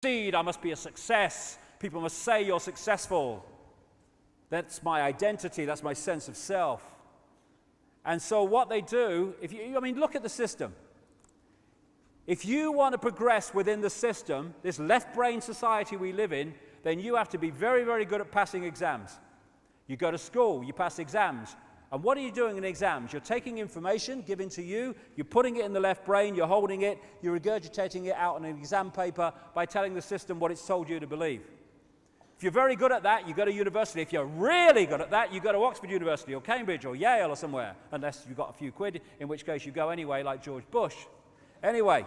succeed, I must be a success. People must say you're successful. That's my identity, that's my sense of self. And so what they do, look at the system. If you want to progress within the system, this left-brain society we live in, then you have to be very, very good at passing exams. You go to school, you pass exams. And what are you doing in exams? You're taking information given to you, you're putting it in the left brain, you're holding it, you're regurgitating it out on an exam paper by telling the system what it's told you to believe. If you're very good at that, you go to university. If you're really good at that, you go to Oxford University or Cambridge or Yale or somewhere, unless you've got a few quid, in which case you go anyway, like George Bush. Anyway.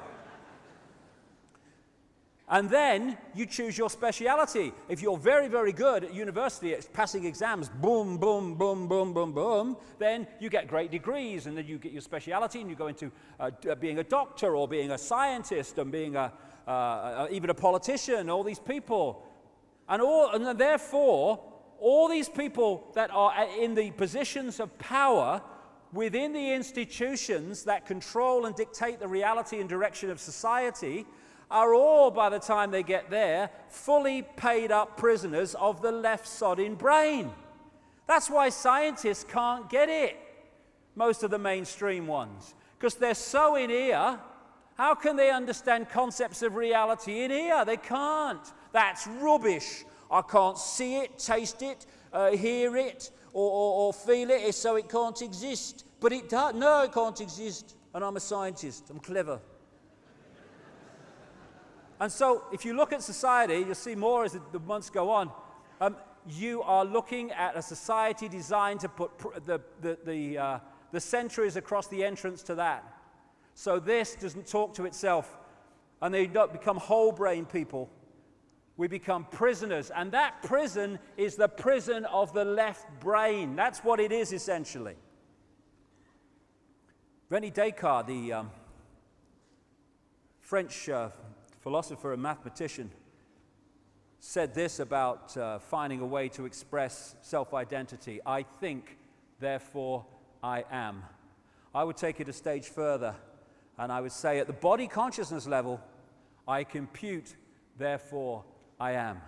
And then you choose your speciality. If you're very, very good at university at passing exams, boom, boom, boom, boom, boom, boom, then you get great degrees, and then you get your speciality, and you go into being a doctor or being a scientist and being even a politician, all these people. And therefore, all these people that are in the positions of power within the institutions that control and dictate the reality and direction of society are all, by the time they get there, fully paid up prisoners of the left-sodding brain. That's why scientists can't get it, most of the mainstream ones, because they're so in ear. How can they understand concepts of reality in ear? They can't. That's rubbish. I can't see it, taste it, hear it, or feel it, so it can't exist. But it does. No, it can't exist. And I'm a scientist. I'm clever. And so, if you look at society, you'll see more as the months go on. You are looking at a society designed to put the centuries across the entrance to that. So this doesn't talk to itself, and they don't become whole-brain people. We become prisoners, and that prison is the prison of the left brain. That's what it is, essentially. René Descartes, the French philosopher and mathematician, said this about finding a way to express self-identity. I think, therefore I am. I would take it a stage further, and I would say at the body consciousness level, I compute, therefore I am.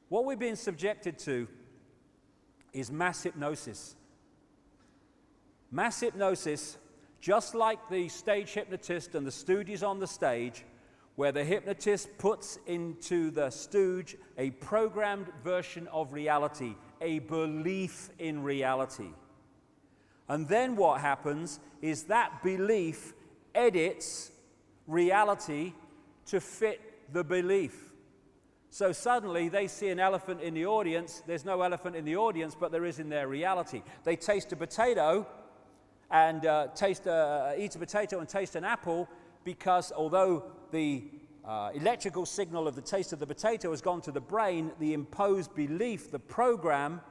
What we're being subjected to is mass hypnosis. Mass hypnosis, just like the stage hypnotist and the stooges on the stage, where the hypnotist puts into the stooge a programmed version of reality, a belief in reality. And then what happens is that belief edits reality to fit the belief. So suddenly they see an elephant in the audience. There's no elephant in the audience, but there is in their reality. They taste a potato and eat a potato and taste an apple, because although the electrical signal of the taste of the potato has gone to the brain, the imposed belief, the program,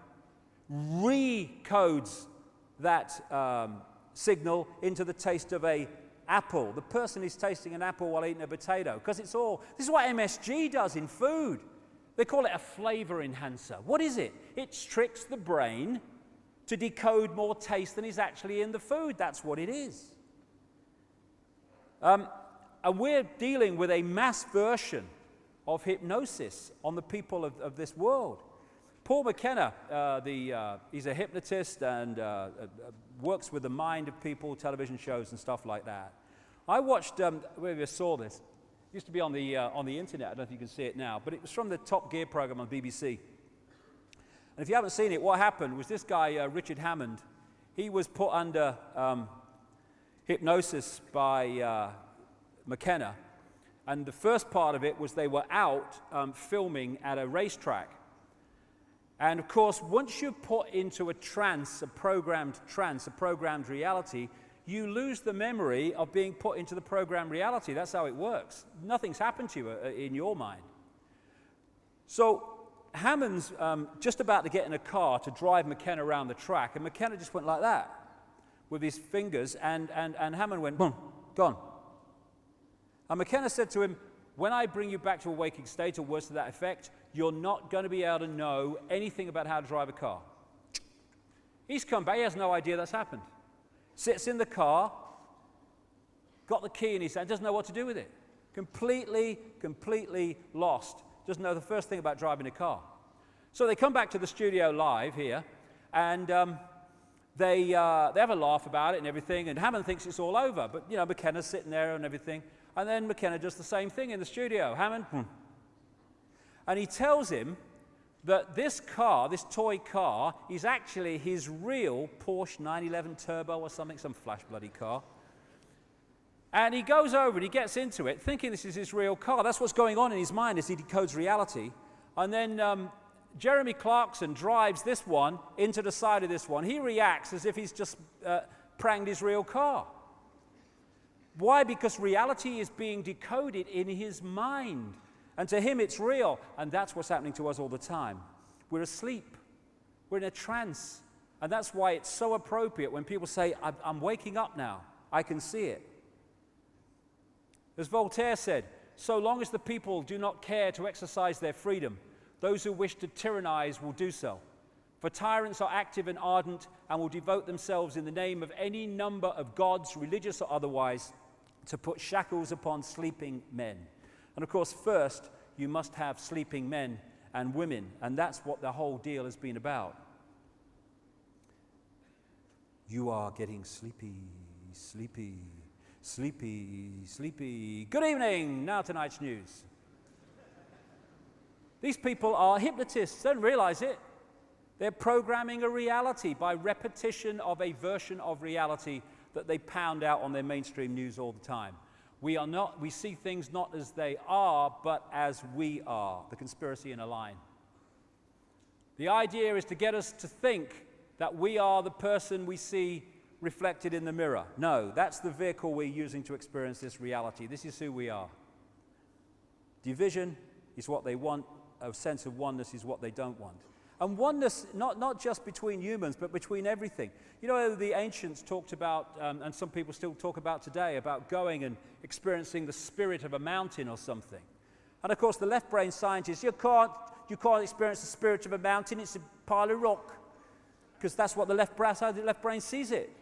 recodes that signal into the taste of an apple. The person is tasting an apple while eating a potato, because this is what MSG does in food. They call it a flavor enhancer. What is it? It tricks the brain to decode more taste than is actually in the food. That's what it is. And we're dealing with a mass version of hypnosis on the people of this world. Paul McKenna, he's a hypnotist and works with the mind of people, television shows and stuff like that. I watched, maybe you saw this, it used to be on the internet, I don't know if you can see it now, but it was from the Top Gear program on BBC. And if you haven't seen it, what happened was this guy, Richard Hammond, he was put under hypnosis by McKenna, and the first part of it was they were out filming at a racetrack. And of course, once you're put into a trance, a programmed reality, you lose the memory of being put into the programmed reality. That's how it works. Nothing's happened to you in your mind. So Hammond's just about to get in a car to drive McKenna around the track, and McKenna just went like that with his fingers, and Hammond went, boom, gone. And McKenna said to him, when I bring you back to a waking state, or words to that effect, you're not going to be able to know anything about how to drive a car. He's come back, he has no idea that's happened. Sits in the car, got the key in his hand, doesn't know what to do with it, Completely lost. Doesn't know the first thing about driving a car. So they come back to the studio live here, and they have a laugh about it and everything, and Hammond thinks it's all over. But, McKenna's sitting there and everything. And then McKenna does the same thing in the studio. Hammond, And he tells him that this car, this toy car, is actually his real Porsche 911 Turbo or something, some flash bloody car. And he goes over and he gets into it, thinking this is his real car. That's what's going on in his mind as he decodes reality. And then Jeremy Clarkson drives this one into the side of this one. He reacts as if he's just pranged his real car. Why? Because reality is being decoded in his mind. And to him it's real. And that's what's happening to us all the time. We're asleep. We're in a trance. And that's why it's so appropriate when people say, I'm waking up now. I can see it. As Voltaire said, so long as the people do not care to exercise their freedom, those who wish to tyrannize will do so. For tyrants are active and ardent and will devote themselves in the name of any number of gods, religious or otherwise, to put shackles upon sleeping men. And of course, first, you must have sleeping men and women, and that's what the whole deal has been about. You are getting sleepy, sleepy, sleepy, sleepy. Good evening. Now tonight's news. These people are hypnotists. Don't realize it. They're programming a reality by repetition of a version of reality that they pound out on their mainstream news all the time. We see things not as they are, but as we are. The conspiracy in a line. The idea is to get us to think that we are the person we see reflected in the mirror. No, that's the vehicle we're using to experience this reality. This is who we are. Division is what they want. A sense of oneness is what they don't want. And oneness, not just between humans, but between everything. The ancients talked about, and some people still talk about today, about going and experiencing the spirit of a mountain or something. And of course, the left-brain scientists, you can't experience the spirit of a mountain, it's a pile of rock. Because that's what the left brain sees it.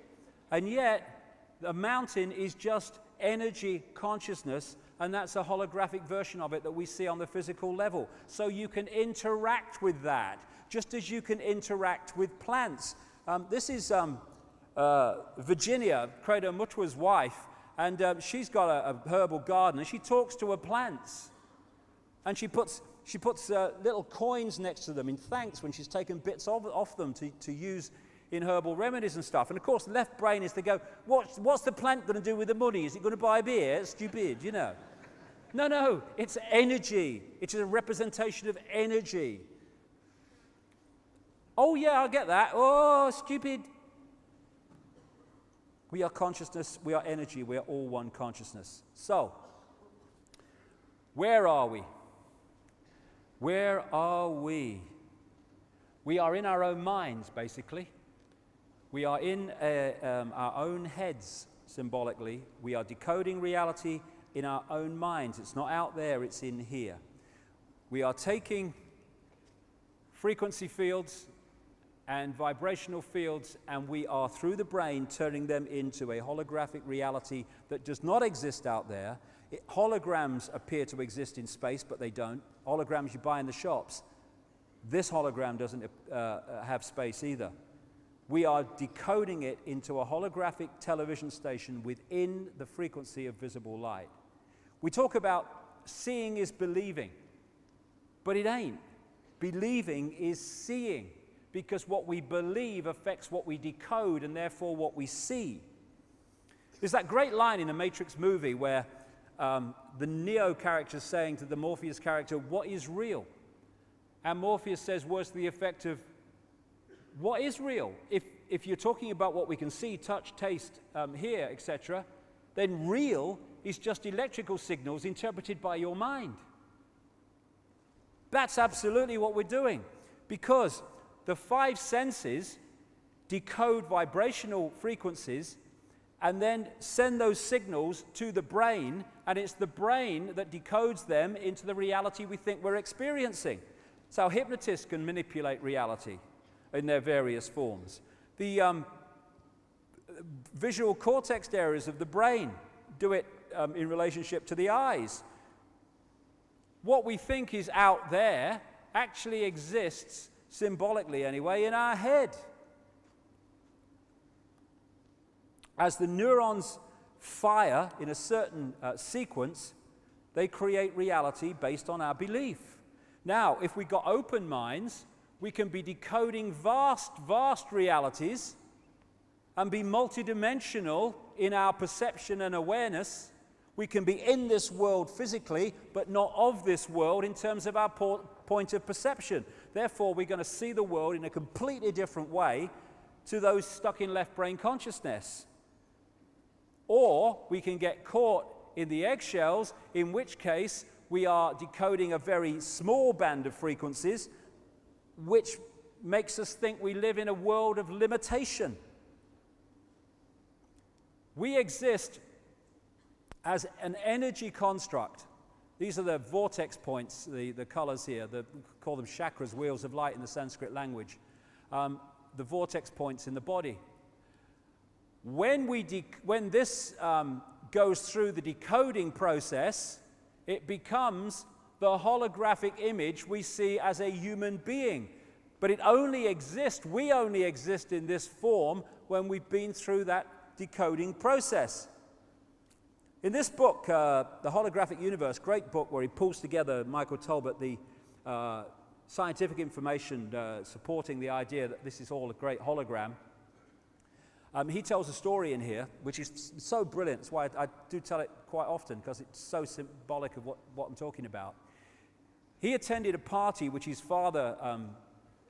And yet, a mountain is just energy consciousness, and that's a holographic version of it that we see on the physical level. So you can interact with that, just as you can interact with plants. This is Virginia, Credo Mutwa's wife, and she's got a herbal garden, and she talks to her plants. And she puts little coins next to them in thanks when she's taken bits off them to use in herbal remedies and stuff. And of course, the left brain is to go, what's the plant going to do with the money? Is it going to buy beer? It's stupid, No, it's energy. It's a representation of energy. Oh, yeah, I get that. Oh, stupid. We are consciousness. We are energy. We are all one consciousness. So, where are we? Where are we? We are in our own minds, basically. We are in our own heads, symbolically. We are decoding reality in our own minds. It's not out there, it's in here. We are taking frequency fields and vibrational fields, and we are, through the brain, turning them into a holographic reality that does not exist out there. Holograms appear to exist in space, but they don't. Holograms you buy in the shops. This hologram doesn't have space either. We are decoding it into a holographic television station within the frequency of visible light. We talk about seeing is believing, but it ain't. Believing is seeing, because what we believe affects what we decode and therefore what we see. There's that great line in the Matrix movie where the Neo character is saying to the Morpheus character, what is real? And Morpheus says words to the effect of, what is real? If you're talking about what we can see, touch, taste, hear, etc., then real is just electrical signals interpreted by your mind. That's absolutely what we're doing, because the five senses decode vibrational frequencies and then send those signals to the brain, and it's the brain that decodes them into the reality we think we're experiencing. It's how hypnotists can manipulate reality in their various forms. The visual cortex areas of the brain do it in relationship to the eyes. What we think is out there actually exists, symbolically anyway, in our head. As the neurons fire in a certain sequence, they create reality based on our belief. Now, if we've got open minds, we can be decoding vast, vast realities and be multidimensional in our perception and awareness. We can be in this world physically, but not of this world in terms of our point of perception. Therefore, we're going to see the world in a completely different way to those stuck in left brain consciousness. Or we can get caught in the eggshells, in which case we are decoding a very small band of frequencies, which makes us think we live in a world of limitation. We exist as an energy construct. These are the vortex points, the colors here. We call them chakras, wheels of light in the Sanskrit language. The vortex points in the body. When this goes through the decoding process, it becomes the holographic image we see as a human being. But it only exists, we only exist in this form when we've been through that decoding process. In this book, The Holographic Universe, great book where he pulls together, Michael Talbot, the scientific information supporting the idea that this is all a great hologram. He tells a story in here, which is so brilliant. That's why I do tell it quite often, because it's so symbolic of what I'm talking about. He attended a party which his father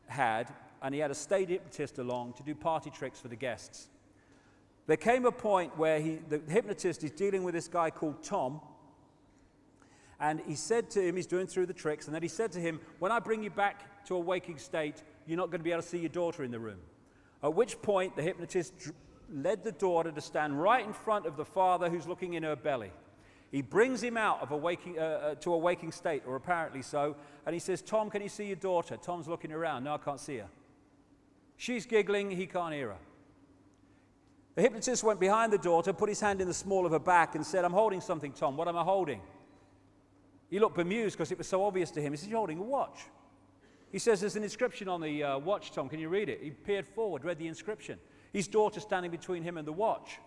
had, and he had a state hypnotist along to do party tricks for the guests. There came a point where the hypnotist is dealing with this guy called Tom, and he said to him, he's doing through the tricks, and then he said to him, when I bring you back to a waking state, you're not going to be able to see your daughter in the room. At which point, the hypnotist led the daughter to stand right in front of the father who's looking in her belly. He brings him out of to a waking state, or apparently so, and he says, Tom, can you see your daughter? Tom's looking around. No, I can't see her. She's giggling. He can't hear her. The hypnotist went behind the daughter, put his hand in the small of her back, and said, I'm holding something, Tom. What am I holding? He looked bemused because it was so obvious to him. He said, you're holding a watch. He says, there's an inscription on the watch, Tom. Can you read it? He peered forward, read the inscription. His daughter standing between him and the watch.